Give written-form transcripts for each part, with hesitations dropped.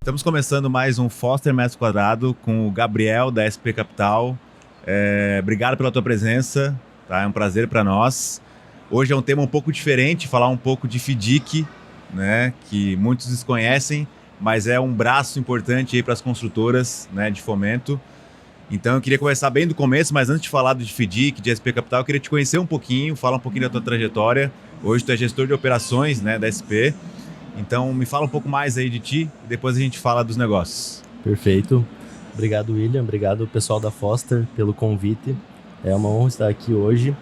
Estamos começando mais um Foster Metro Quadrado com o Gabriel da SP Capital. Obrigado pela tua presença, tá? É um prazer para nós. Hoje é um tema um pouco diferente, falar um pouco de FDIC, né? Que muitos desconhecem, mas é um braço importante aí para as construtoras, né? De fomento. Então eu queria começar bem do começo, mas antes de falar de FDIC, de SP Capital, eu queria te conhecer um pouquinho, falar um pouquinho da tua trajetória. Hoje tu é gestor de operações, né? Da SP. Então, me fala um pouco mais aí de ti e depois a gente fala dos negócios. Perfeito. Obrigado, William. Obrigado, pessoal da Foster, pelo convite. É uma honra estar aqui hoje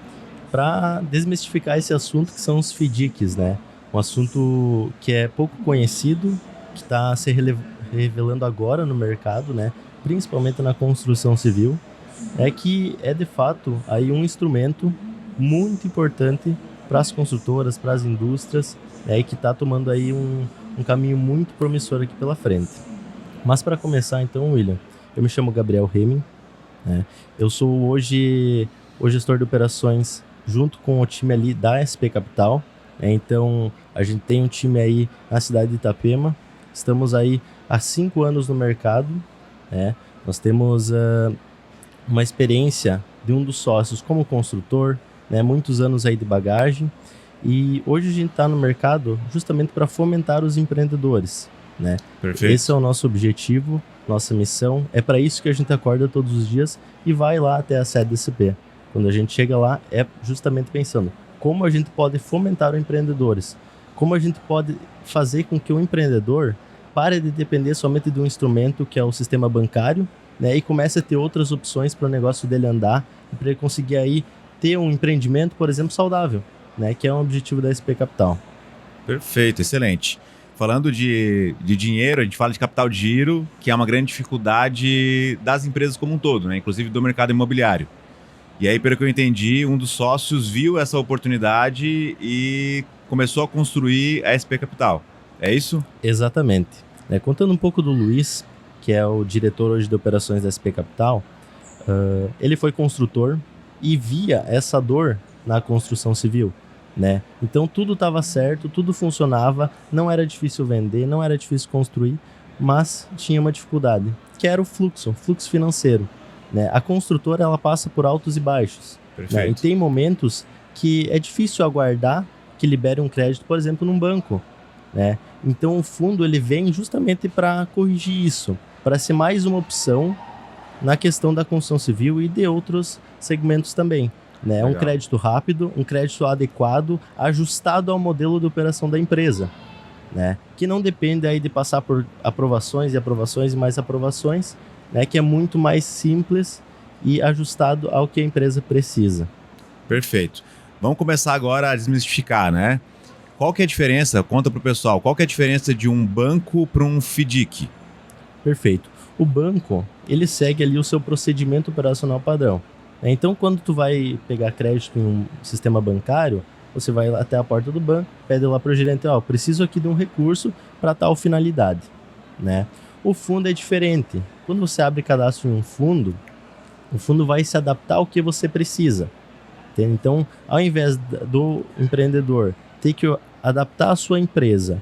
para desmistificar esse assunto que são os FDICs, né? Um assunto que é pouco conhecido, que está se revelando agora no mercado, né? Principalmente na construção civil, que é de fato aí um instrumento muito importante para as construtoras, para as indústrias, e que está tomando aí um caminho muito promissor aqui pela frente. Mas para começar então, William, eu me chamo Gabriel Hemming, né? Eu sou hoje o gestor de operações junto com o time ali da SP Capital, né? Então a gente tem um time aí na cidade de Itapema, estamos aí há 5 anos no mercado, né? Nós temos uma experiência de um dos sócios como construtor, né? Muitos anos aí de bagagem. E hoje a gente está no mercado justamente para fomentar os empreendedores, né? Perfeito. Esse é o nosso objetivo, nossa missão. É para isso que a gente acorda todos os dias e vai lá até a sede da SP. Quando a gente chega lá, é justamente pensando como a gente pode fomentar os empreendedores, como a gente pode fazer com que o empreendedor pare de depender somente de um instrumento que é o sistema bancário, né? E comece a ter outras opções para o negócio dele andar e para ele conseguir aí ter um empreendimento, por exemplo, saudável, né, que é um objetivo da SP Capital. Perfeito, excelente. Falando de dinheiro, a gente fala de capital de giro, que é uma grande dificuldade das empresas como um todo, né, inclusive do mercado imobiliário. E aí, pelo que eu entendi, um dos sócios viu essa oportunidade e começou a construir a SP Capital. É isso? Exatamente. Contando um pouco do Luiz, que é o diretor hoje de operações da SP Capital, ele foi construtor e via essa dor na construção civil, né? Então tudo estava certo, tudo funcionava, não era difícil vender, não era difícil construir, mas tinha uma dificuldade, que era o fluxo financeiro, né? A construtora ela passa por altos e baixos, né? E tem momentos que é difícil aguardar que libere um crédito, por exemplo, num banco, né? Então o fundo ele vem justamente para corrigir isso, para ser mais uma opção na questão da construção civil e de outros segmentos também, né? Um crédito rápido, um crédito adequado, ajustado ao modelo de operação da empresa, né? Que não depende aí de passar por aprovações e mais aprovações, né? Que é muito mais simples e ajustado ao que a empresa precisa. Perfeito. Vamos começar agora a desmistificar, né? Qual que é a diferença? Conta para o pessoal. Qual que é a diferença de um banco para um FDIC? Perfeito. O banco, ele segue ali o seu procedimento operacional padrão. Então, quando tu vai pegar crédito em um sistema bancário, você vai até a porta do banco, pede lá para o gerente, preciso aqui de um recurso para tal finalidade, né? O fundo é diferente. Quando você abre cadastro em um fundo, o fundo vai se adaptar ao que você precisa. Entende? Então, ao invés do empreendedor ter que adaptar a sua empresa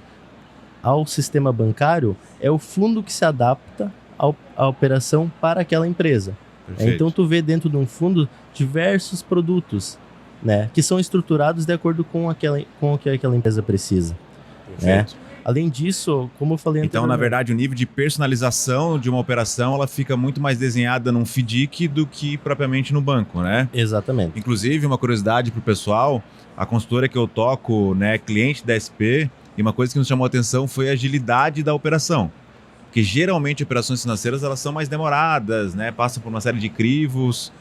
ao sistema bancário, é o fundo que se adapta à operação para aquela empresa. Então tu vê dentro de um fundo diversos produtos, né, que são estruturados de acordo com o que aquela empresa precisa. Né? Além disso, como eu falei então, na verdade, o nível de personalização de uma operação ela fica muito mais desenhada num FDIC do que propriamente no banco, né? Exatamente. Inclusive, uma curiosidade para o pessoal, a consultora que eu toco, né, cliente da SP, e uma coisa que nos chamou a atenção foi a agilidade da operação. Porque geralmente operações financeiras elas são mais demoradas, né? Passam por uma série de crivos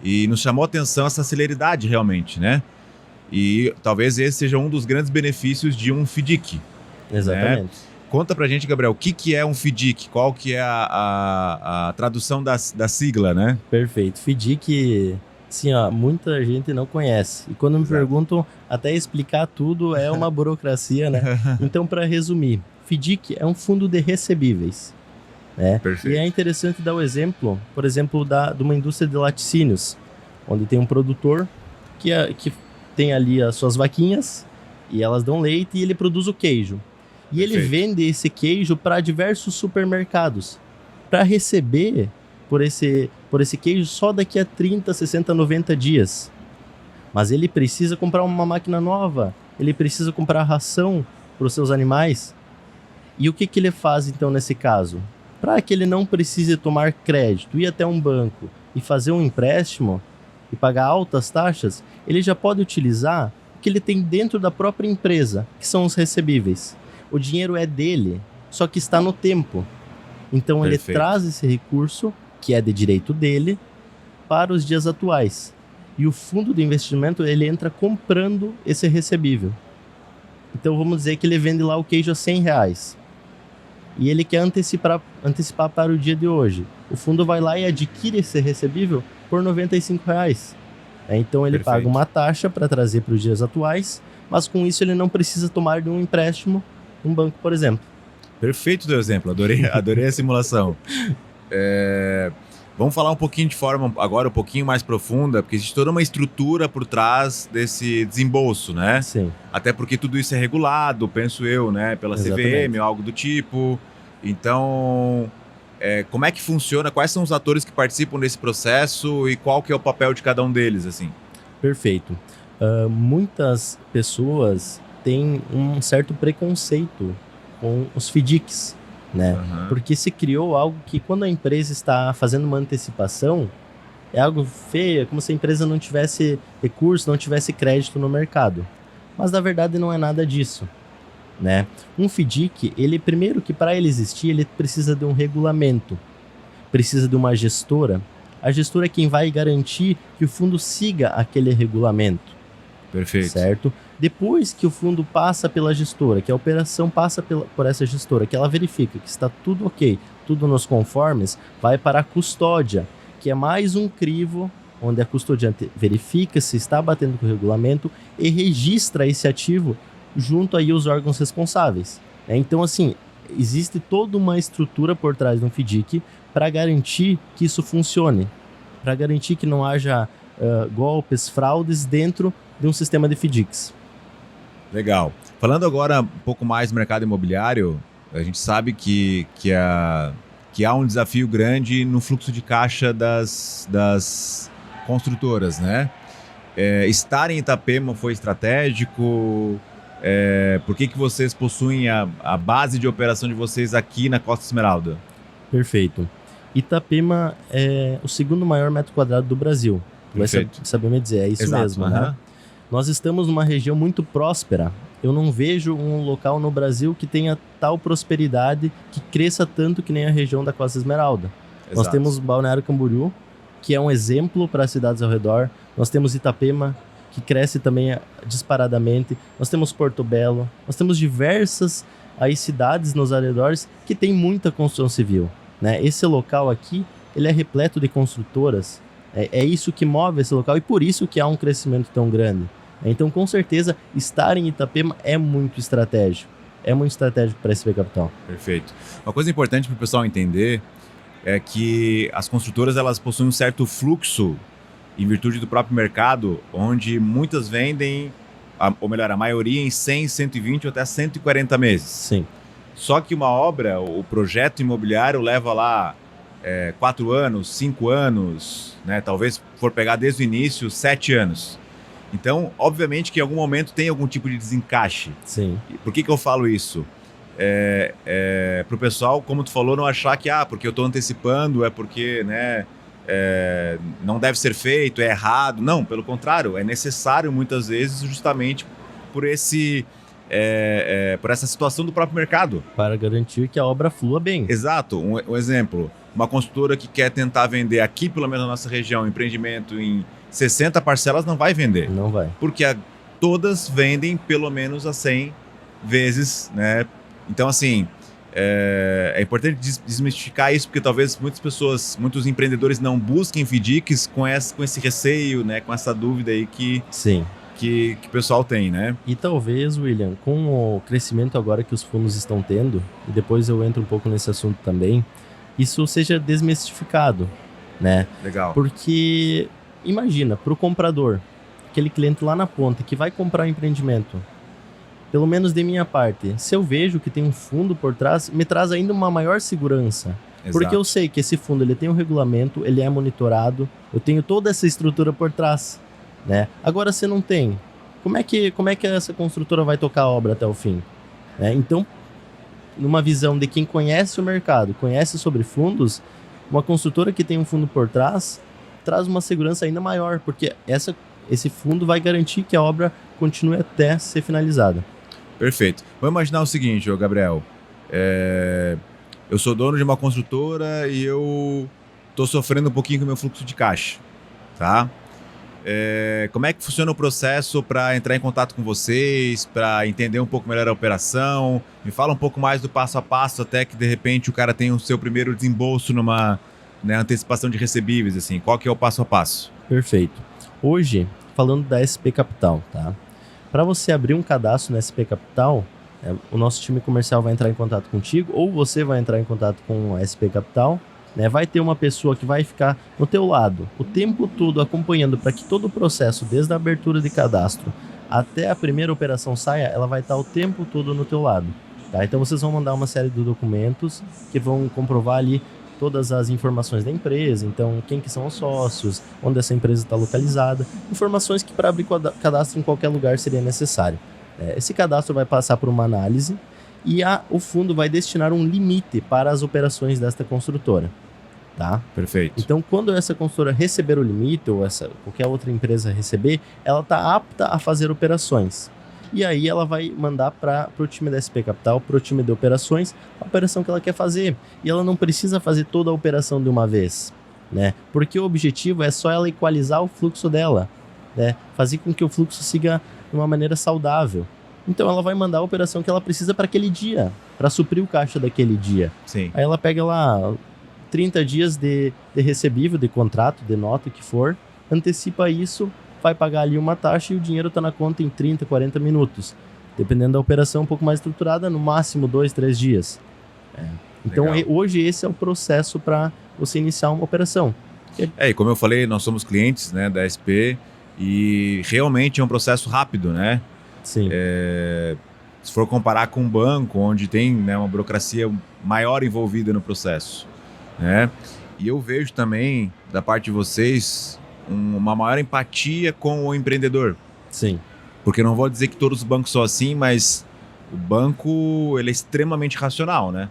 e nos chamou a atenção essa celeridade realmente, né? E talvez esse seja um dos grandes benefícios de um FDIC. Exatamente. Né? Conta pra gente, Gabriel, o que é um FDIC? Qual que é a tradução da sigla, né? Perfeito. FDIC, sim, muita gente não conhece. E quando me perguntam, até explicar tudo é uma burocracia, né? Então, para resumir, FDIC é um fundo de recebíveis, né? E é interessante dar o exemplo, por exemplo, de uma indústria de laticínios, onde tem um produtor que tem ali as suas vaquinhas e elas dão leite e ele produz o queijo. E ele vende esse queijo para diversos supermercados, para receber por esse queijo só daqui a 30, 60, 90 dias. Mas ele precisa comprar uma máquina nova, ele precisa comprar ração para os seus animais. E o que ele faz então nesse caso? Para que ele não precise tomar crédito, ir até um banco e fazer um empréstimo e pagar altas taxas, ele já pode utilizar o que ele tem dentro da própria empresa, que são os recebíveis. O dinheiro é dele, só que está no tempo. Então ele traz esse recurso, que é de direito dele, para os dias atuais. E o fundo de investimento, ele entra comprando esse recebível. Então vamos dizer que ele vende lá o queijo a R$100. E ele quer antecipar para o dia de hoje. O fundo vai lá e adquire esse recebível por R$95. Então ele paga uma taxa para trazer para os dias atuais, mas com isso ele não precisa tomar de um empréstimo num banco, por exemplo. Perfeito o teu exemplo, adorei a simulação. Vamos falar um pouquinho de forma agora um pouquinho mais profunda, porque existe toda uma estrutura por trás desse desembolso, né? Sim. Até porque tudo isso é regulado, penso eu, né? Pela CVM ou algo do tipo. Então, como é que funciona? Quais são os atores que participam desse processo e qual que é o papel de cada um deles, assim? Perfeito. Muitas pessoas têm um certo preconceito com os FDICs, né? Porque se criou algo que quando a empresa está fazendo uma antecipação, é algo feio, é como se a empresa não tivesse recurso, não tivesse crédito no mercado. Mas na verdade não é nada disso, né? Um FDIC, ele primeiro que para ele existir, ele precisa de um regulamento, precisa de uma gestora. A gestora é quem vai garantir que o fundo siga aquele regulamento. Perfeito. Certo? Depois que o fundo passa pela gestora, que a operação passa por essa gestora, que ela verifica que está tudo ok, tudo nos conformes, vai para a custódia, que é mais um crivo onde a custodiante verifica se está batendo com o regulamento e registra esse ativo junto aí aos órgãos responsáveis. Então, assim, existe toda uma estrutura por trás de um FDIC para garantir que isso funcione, para garantir que não haja golpes, fraudes dentro de um sistema de FDICs. Legal. Falando agora um pouco mais do mercado imobiliário, a gente sabe que há um desafio grande no fluxo de caixa das construtoras, né? Estar em Itapema foi estratégico? Por que vocês possuem a base de operação de vocês aqui na Costa Esmeralda? Perfeito. Itapema é o segundo maior metro quadrado do Brasil. Vai saber me dizer, é isso. Exato, mesmo, né? Nós estamos numa região muito próspera. Eu não vejo um local no Brasil que tenha tal prosperidade, que cresça tanto que nem a região da Costa Esmeralda. Exato. Nós temos Balneário Camboriú, que é um exemplo para as cidades ao redor. Nós temos Itapema, que cresce também disparadamente. Nós temos Porto Belo. Nós temos diversas aí cidades nos arredores que tem muita construção civil, né? Esse local aqui, ele é repleto de construtoras. É isso que move esse local e por isso que há um crescimento tão grande. Então, com certeza, estar em Itapema é muito estratégico. É muito estratégico para a SP Capital. Perfeito. Uma coisa importante para o pessoal entender é que as construtoras elas possuem um certo fluxo em virtude do próprio mercado, onde muitas vendem, ou melhor, a maioria em 100, 120 ou até 140 meses. Sim. Só que uma obra, o projeto imobiliário leva lá 4 anos, 5 anos, né? Talvez for pegar desde o início, 7 anos. Então, obviamente que em algum momento tem algum tipo de desencaixe. Sim. Por que eu falo isso? Para o pessoal, como tu falou, não achar que porque eu estou antecipando, é porque né, não deve ser feito, é errado. Não, pelo contrário, é necessário muitas vezes justamente por por essa situação do próprio mercado. Para garantir que a obra flua bem. Exato. Um exemplo, uma construtora que quer tentar vender aqui, pelo menos na nossa região, empreendimento em 60 parcelas não vai vender. Não vai. Porque todas vendem pelo menos a 100 vezes, né? Então, assim, é importante desmistificar isso, porque talvez muitos empreendedores não busquem FDICs com esse receio, né? Com essa dúvida aí que o pessoal tem, né? E talvez, William, com o crescimento agora que os fundos estão tendo, e depois eu entro um pouco nesse assunto também, isso seja desmistificado, né? Legal. Porque imagina, para o comprador, aquele cliente lá na ponta que vai comprar um empreendimento, pelo menos de minha parte, se eu vejo que tem um fundo por trás, me traz ainda uma maior segurança. Exato. Porque eu sei que esse fundo ele tem um regulamento, ele é monitorado, eu tenho toda essa estrutura por trás, né? Agora, se não tem, como é que essa construtora vai tocar a obra até o fim? Então, numa visão de quem conhece o mercado, conhece sobre fundos, uma construtora que tem um fundo por trás traz uma segurança ainda maior, porque esse fundo vai garantir que a obra continue até ser finalizada. Perfeito. Vamos imaginar o seguinte, Gabriel. Eu sou dono de uma construtora e eu estou sofrendo um pouquinho com o meu fluxo de caixa, tá? Como é que funciona o processo para entrar em contato com vocês, para entender um pouco melhor a operação? Me fala um pouco mais do passo a passo, até que de repente o cara tenha o seu primeiro desembolso numa, né, antecipação de recebíveis, assim. Qual que é o passo a passo? Perfeito. Hoje, falando da SP Capital, tá? Para você abrir um cadastro na SP Capital, o nosso time comercial vai entrar em contato contigo, ou você vai entrar em contato com a SP Capital, né? Vai ter uma pessoa que vai ficar no teu lado o tempo todo acompanhando para que todo o processo, desde a abertura de cadastro até a primeira operação saia, ela vai estar o tempo todo no teu lado, tá? Então vocês vão mandar uma série de documentos que vão comprovar ali todas as informações da empresa, então quem que são os sócios, onde essa empresa está localizada, informações que para abrir cadastro em qualquer lugar seria necessário. Esse cadastro vai passar por uma análise e o fundo vai destinar um limite para as operações desta construtora, tá? Perfeito. Então, quando essa construtora receber o limite, ou qualquer outra empresa receber, ela está apta a fazer operações. E aí ela vai mandar para o time da SP Capital, para o time de operações, a operação que ela quer fazer. E ela não precisa fazer toda a operação de uma vez, né? Porque o objetivo é só ela equalizar o fluxo dela, né? Fazer com que o fluxo siga de uma maneira saudável. Então ela vai mandar a operação que ela precisa para aquele dia, para suprir o caixa daquele dia. Sim. Aí ela pega lá 30 dias de recebível, de contrato, de nota, o que for, antecipa isso, vai pagar ali uma taxa e o dinheiro está na conta em 30, 40 minutos. Dependendo da operação um pouco mais estruturada, no máximo 2, 3 dias. Então hoje esse é o processo para você iniciar uma operação. E como eu falei, nós somos clientes, né, da SP e realmente é um processo rápido, né? Sim. Se for comparar com um banco, onde tem, né, uma burocracia maior envolvida no processo, né? E eu vejo também, da parte de vocês, uma maior empatia com o empreendedor. Sim. Porque não vou dizer que todos os bancos são assim, mas o banco ele é extremamente racional, né?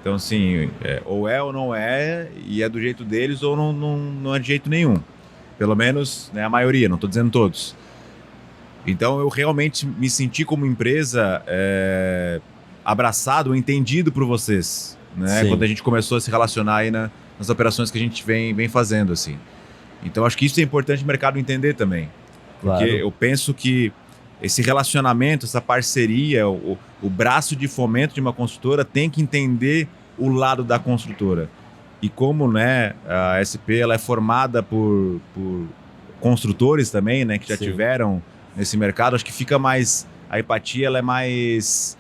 Então, assim, ou é ou não é, e é do jeito deles, ou não é de jeito nenhum. Pelo menos, né, a maioria, não estou dizendo todos. Então, eu realmente me senti como empresa abraçado, entendido por vocês, né? Sim. Quando a gente começou a se relacionar aí nas operações que a gente vem fazendo, assim. Então, acho que isso é importante o mercado entender também. Porque Claro. eu penso que esse relacionamento, essa parceria, o braço de fomento de uma construtora tem que entender o lado da construtora. E como, né, a SP ela é formada por construtores também, né, que já Sim. tiveram nesse mercado, acho que fica mais... A empatia ela é mais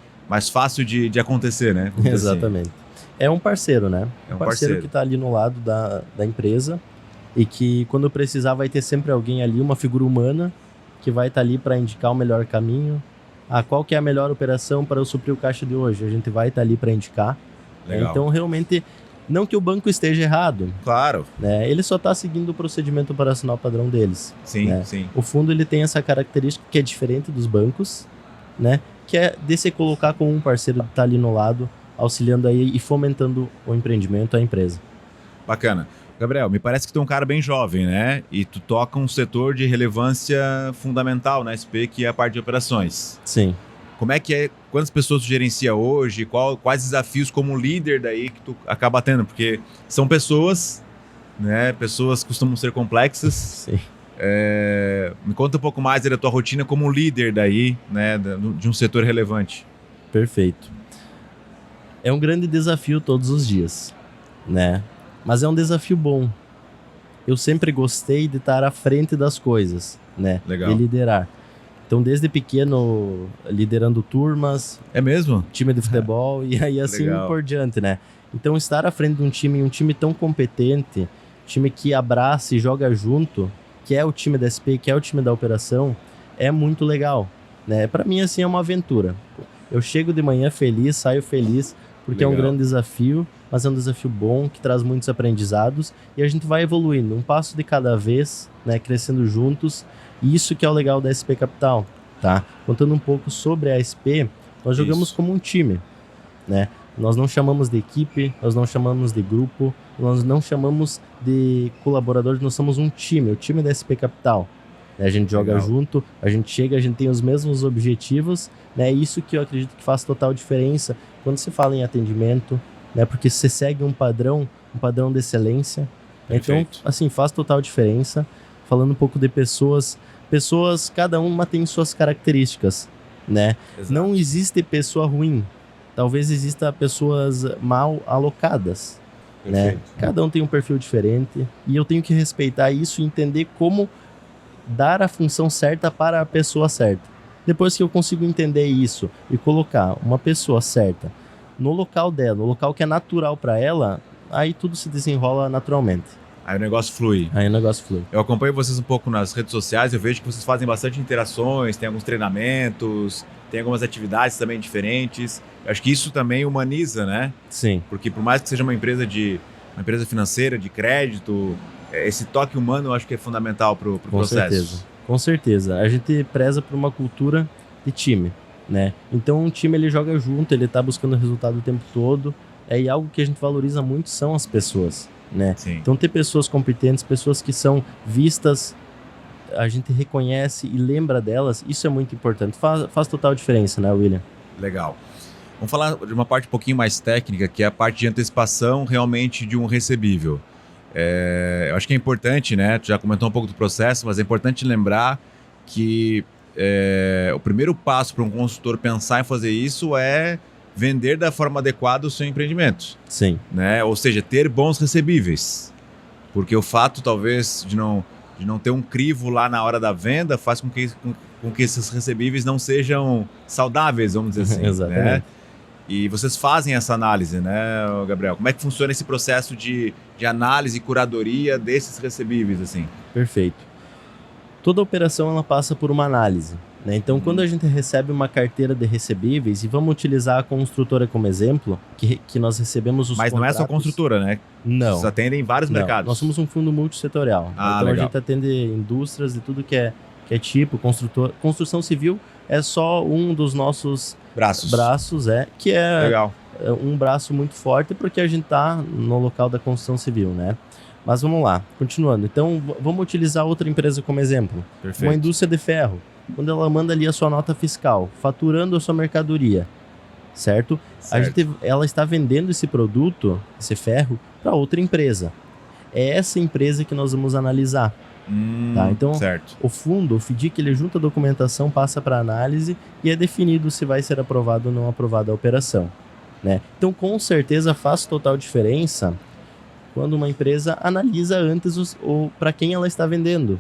fácil de acontecer, né? Vamos dizer assim. Exatamente. É um parceiro, né? É um parceiro que está ali no lado da empresa e que quando precisar vai ter sempre alguém ali, uma figura humana que vai estar ali para indicar o melhor caminho. Qual que é a melhor operação para eu suprir o caixa de hoje? A gente vai estar ali para indicar. Legal. Então, realmente, não que o banco esteja errado, Claro. né? Ele só está seguindo o procedimento operacional padrão deles. Sim, né? sim. O fundo ele tem essa característica que é diferente dos bancos, né? Que é de se colocar com um parceiro que está ali no lado, auxiliando aí e fomentando o empreendimento, a empresa. Bacana. Gabriel, me parece que tu é um cara bem jovem, né? E tu toca um setor de relevância fundamental na SP, que é a parte de operações. Sim. Como é que é? Quantas pessoas tu gerencia hoje? Quais desafios como líder daí que tu acaba tendo? Porque são pessoas, né? Pessoas costumam ser complexas. Sim. Me conta um pouco mais da tua rotina como líder daí, né? De um setor relevante. Perfeito. É um grande desafio todos os dias, né? Mas é um desafio bom. Eu sempre gostei de estar à frente das coisas, né? Legal. De liderar. Então, desde pequeno, liderando turmas, É mesmo? time de futebol e aí assim Legal. por diante, né? Então, estar à frente de um time tão competente, time que abraça e joga junto, que é o time da SP, que é o time da operação, é muito legal, né? Para mim, assim, é uma aventura. Eu chego de manhã feliz, saio feliz, porque é um Legal. grande desafio, mas é um desafio bom, que traz muitos aprendizados, e a gente vai evoluindo, um passo de cada vez, né? Crescendo juntos, e isso que é o legal da SP Capital, tá? Contando um pouco sobre a SP, nós jogamos Isso. como um time, né? Nós não chamamos de equipe, nós não chamamos de grupo, nós não chamamos de colaboradores, nós somos um time, o time da SP Capital. A gente joga Legal. junto, a gente chega, a gente tem os mesmos objetivos, né? Isso que eu acredito que faz total diferença quando se fala em atendimento, né? Porque você segue um padrão de excelência. Perfeito. Então, assim, faz total diferença. Falando um pouco de pessoas, cada uma tem suas características, né? Exato. Não existe pessoa ruim. Talvez exista pessoas mal alocadas, né? Perfeito. Cada um tem um perfil diferente e eu tenho que respeitar isso e entender como dar a função certa para a pessoa certa. Depois que eu consigo entender isso e colocar uma pessoa certa no local dela, no local que é natural para ela, aí tudo se desenrola naturalmente. Aí o negócio flui. Aí o negócio flui. Eu acompanho vocês um pouco nas redes sociais, eu vejo que vocês fazem bastante interações, tem alguns treinamentos, tem algumas atividades também diferentes. Eu acho que isso também humaniza, né? Sim. Porque por mais que seja uma empresa financeira, de crédito, esse toque humano eu acho que é fundamental para o processo. Com certeza. A gente preza por uma cultura de time, né? Então um time ele joga junto, ele tá buscando resultado o tempo todo. E algo que a gente valoriza muito são as pessoas, né? Sim. Então ter pessoas competentes, pessoas que são vistas, a gente reconhece e lembra delas, isso é muito importante. Faz total diferença, né, William? Legal. Vamos falar de uma parte um pouquinho mais técnica, que é a parte de antecipação realmente de um recebível. Eu acho que é importante, né? Tu já comentou um pouco do processo, mas é importante lembrar que o primeiro passo para um consultor pensar em fazer isso é vender da forma adequada o seu empreendimento. Sim. Né? Ou seja, ter bons recebíveis. Porque o fato, talvez, de não ter um crivo lá na hora da venda faz com que esses recebíveis não sejam saudáveis, vamos dizer assim. Exatamente. Né? E vocês fazem essa análise, né, Gabriel? Como é que funciona esse processo de análise e curadoria desses recebíveis, assim? Perfeito. Toda operação ela passa por uma análise, né? Então, quando a gente recebe uma carteira de recebíveis, e vamos utilizar a construtora como exemplo, que nós recebemos os Mas contratos... não é só construtora, né? Não. Vocês atendem em vários mercados. Nós somos um fundo multissetorial. Então, legal. a gente atende indústrias de tudo que é tipo, construção civil é só um dos nossos braços, que é legal. Um braço muito forte porque a gente está no local da construção civil, né? Mas vamos lá, continuando. Então, vamos utilizar outra empresa como exemplo. Perfeito. Uma indústria de ferro. Quando ela manda ali a sua nota fiscal, faturando a sua mercadoria, certo? Ela está vendendo esse produto, esse ferro, para outra empresa. É essa empresa que nós vamos analisar. Tá? Então, certo. o fundo, o FDIC, ele junta a documentação, passa para análise e é definido se vai ser aprovado ou não aprovada a operação, né? Então, com certeza, faz total diferença quando uma empresa analisa antes para quem ela está vendendo,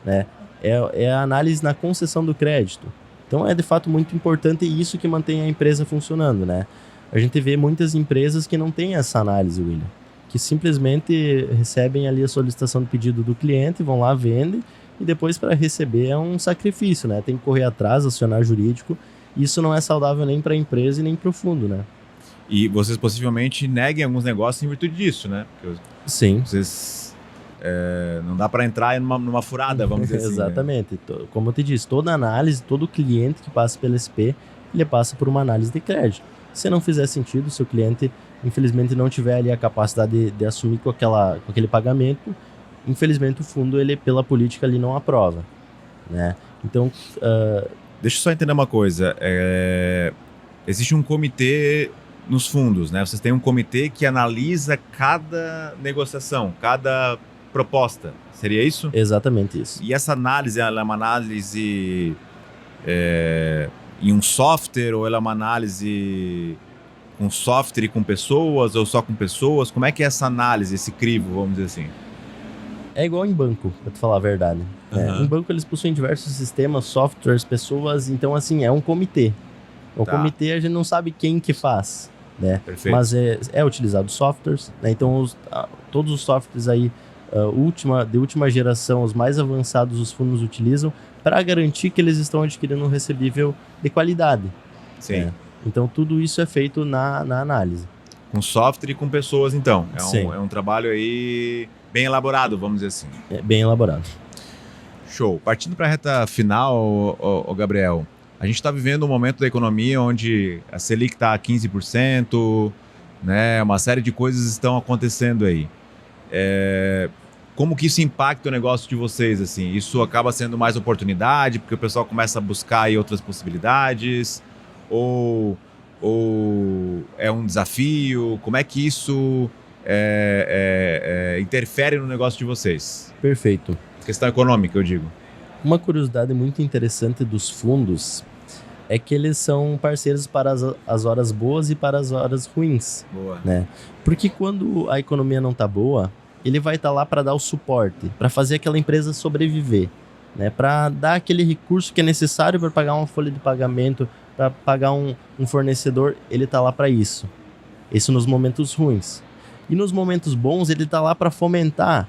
né? É a análise na concessão do crédito. Então, é de fato muito importante e isso que mantém a empresa funcionando, né? A gente vê muitas empresas que não têm essa análise, William, que simplesmente recebem ali a solicitação do pedido do cliente, vão lá, vendem, e depois para receber é um sacrifício, né? Tem que correr atrás, acionar jurídico, isso não é saudável nem para a empresa e nem para o fundo, né? E vocês possivelmente neguem alguns negócios em virtude disso, né? Porque Sim. Vocês não dá para entrar numa furada, vamos dizer assim. Exatamente. Né? Como eu te disse, toda análise, todo cliente que passa pela SP, ele passa por uma análise de crédito. Se não fizer sentido, se o cliente infelizmente não tiver ali a capacidade de assumir com aquele pagamento, infelizmente o fundo, ele pela política ali não aprova, né? Então... Deixa eu só entender uma coisa. Existe um comitê nos fundos, né? Vocês têm um comitê que analisa cada negociação, cada proposta. Seria isso? Exatamente isso. E essa análise, ela é uma análise em um software ou ela é uma análise com software e com pessoas ou só com pessoas? Como é que é essa análise, esse crivo, vamos dizer assim? É igual em banco, pra te falar a verdade. Uhum. Em banco eles possuem diversos sistemas, softwares, pessoas, então assim, é um comitê. O comitê a gente não sabe quem que faz, né? Perfeito. Mas é utilizado softwares, né? Então todos os softwares aí de última geração, os mais avançados, os fundos utilizam para garantir que eles estão adquirindo um recebível de qualidade. Sim. Né? Então, tudo isso é feito na análise. Com software e com pessoas, então. Sim. É um trabalho aí bem elaborado, vamos dizer assim. É bem elaborado. Show. Partindo para a reta final, ô Gabriel, a gente está vivendo um momento da economia onde a Selic está a 15%, né? Uma série de coisas estão acontecendo aí. Como que isso impacta o negócio de vocês? Assim? Isso acaba sendo mais oportunidade, porque o pessoal começa a buscar aí outras possibilidades? Ou é um desafio? Como é que isso interfere no negócio de vocês? Perfeito. Questão econômica, eu digo. Uma curiosidade muito interessante dos fundos é que eles são parceiros para as horas boas e para as horas ruins. Boa. Né? Porque quando a economia não está boa, ele vai estar lá para dar o suporte, para fazer aquela empresa sobreviver, né? Para dar aquele recurso que é necessário para pagar uma folha de pagamento, para pagar um fornecedor, ele está lá para isso. Isso nos momentos ruins. E nos momentos bons, ele está lá para fomentar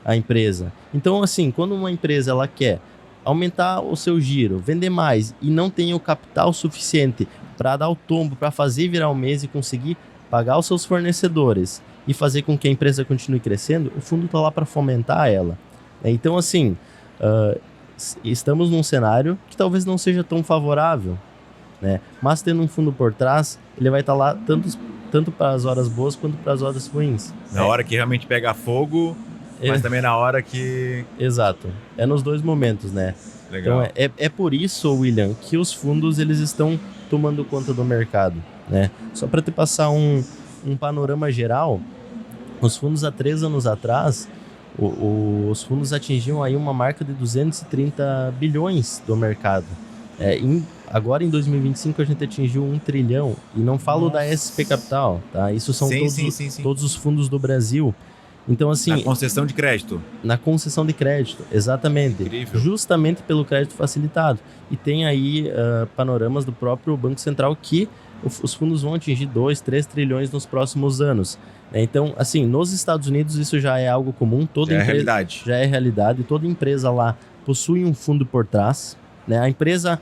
a empresa. Então, assim, quando uma empresa ela quer aumentar o seu giro, vender mais e não tem o capital suficiente para dar o tombo, para fazer virar o mês e conseguir pagar os seus fornecedores e fazer com que a empresa continue crescendo, o fundo está lá para fomentar ela. Então, assim, estamos num cenário que talvez não seja tão favorável, né? Mas tendo um fundo por trás, ele vai estar lá tanto para as horas boas quanto para as horas ruins. Na hora que realmente pega fogo, mas também na hora que... Exato. É nos dois momentos, né? Legal. Então é por isso, William, que os fundos eles estão tomando conta do mercado, né? Só para te passar um panorama geral, os fundos há 3 anos atrás, os fundos atingiam aí uma marca de 230 bilhões do mercado. Agora em 2025 a gente atingiu 1 trilhão, e não falo da SP Capital, tá? Isso são todos os fundos do Brasil. Então, assim, na concessão de crédito. Na concessão de crédito, exatamente. Incrível. Justamente pelo crédito facilitado. E tem aí panoramas do próprio Banco Central que os fundos vão atingir 2, 3 trilhões nos próximos anos. Então, assim, nos Estados Unidos isso já é algo comum. Já é realidade. Já é realidade. Toda empresa lá possui um fundo por trás. Né? A empresa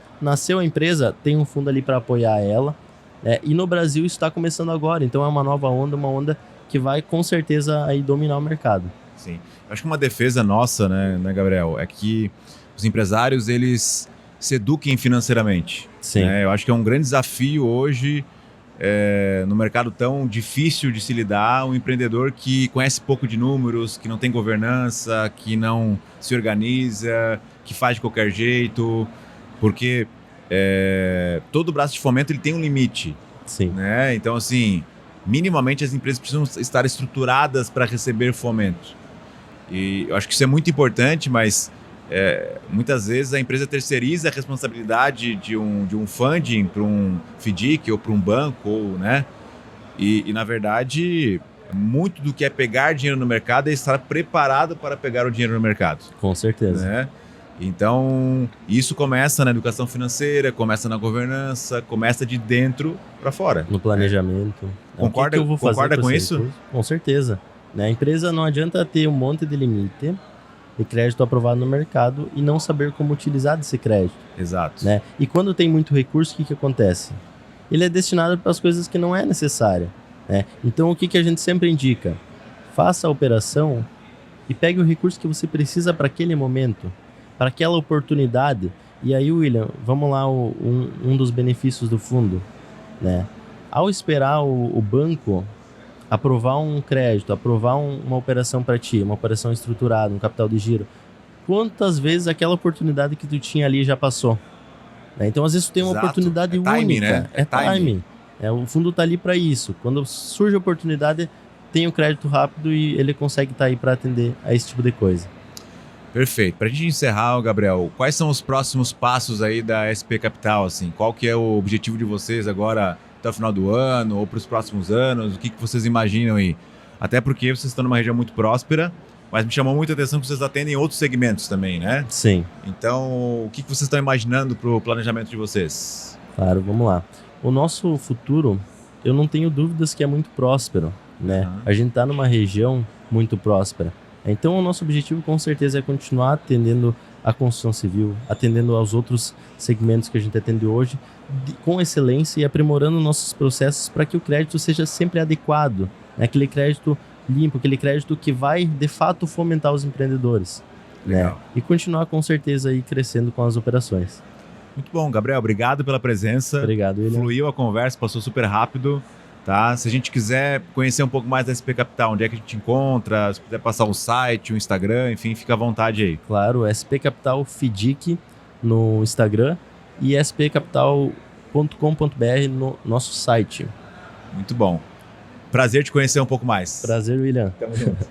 tem um fundo ali para apoiar ela. Né? E no Brasil isso está começando agora. Então é uma nova onda, uma onda que vai com certeza aí dominar o mercado. Sim. Eu acho que uma defesa nossa, né, Gabriel, é que os empresários, eles se eduquem financeiramente. Sim. Né? Eu acho que é um grande desafio hoje, no mercado tão difícil de se lidar, um empreendedor que conhece pouco de números, que não tem governança, que não se organiza, que faz de qualquer jeito, porque todo braço de fomento ele tem um limite. Sim. Né? Então, assim, minimamente as empresas precisam estar estruturadas para receber fomento. E eu acho que isso é muito importante, mas muitas vezes a empresa terceiriza a responsabilidade de um funding para um FDIC ou para um banco, né? E na verdade, muito do que é pegar dinheiro no mercado é estar preparado para pegar o dinheiro no mercado. Com certeza. Né? Então, isso começa na educação financeira, começa na governança, começa de dentro para fora. No planejamento. Concorda, eu vou fazer concorda com isso? Recurso? Com certeza. Né? A empresa não adianta ter um monte de limite de crédito aprovado no mercado e não saber como utilizar desse crédito. Exato. Né? E quando tem muito recurso, o que acontece? Ele é destinado para as coisas que não é necessária. Né? Então, o que a gente sempre indica? Faça a operação e pegue o recurso que você precisa para aquele momento, para aquela oportunidade. E aí, William, vamos lá, um dos benefícios do fundo. Né? Ao esperar o banco aprovar um crédito, aprovar uma operação para ti, uma operação estruturada, um capital de giro, quantas vezes aquela oportunidade que tu tinha ali já passou? Né? Então, às vezes, tu tem uma oportunidade única. Timing, né? É timing. O fundo está ali para isso. Quando surge a oportunidade, tem o crédito rápido e ele consegue estar aí para atender a esse tipo de coisa. Perfeito. Para a gente encerrar, Gabriel, quais são os próximos passos aí da SP Capital? Assim? Qual que é o objetivo de vocês agora até o final do ano ou para os próximos anos? O que vocês imaginam aí? Até porque vocês estão numa região muito próspera, mas me chamou muita atenção que vocês atendem outros segmentos também, né? Sim. Então, o que vocês estão imaginando para o planejamento de vocês? Claro, vamos lá. O nosso futuro, eu não tenho dúvidas que é muito próspero, né? A gente está numa região muito próspera. Então, o nosso objetivo com certeza é continuar atendendo a construção civil, atendendo aos outros segmentos que a gente atende hoje, com excelência e aprimorando nossos processos para que o crédito seja sempre adequado, né? Aquele crédito limpo, aquele crédito que vai, de fato, fomentar os empreendedores. Legal. Né? E continuar com certeza aí crescendo com as operações. Muito bom, Gabriel, obrigado pela presença. Obrigado, William. Fluiu a conversa, passou super rápido. Tá? Se a gente quiser conhecer um pouco mais da SP Capital, onde é que a gente encontra, se quiser passar um site, um Instagram, enfim, fica à vontade aí. Claro, SP Capital FIDIC no Instagram e spcapital.com.br no nosso site. Muito bom. Prazer te conhecer um pouco mais. Prazer, William. Tamo junto.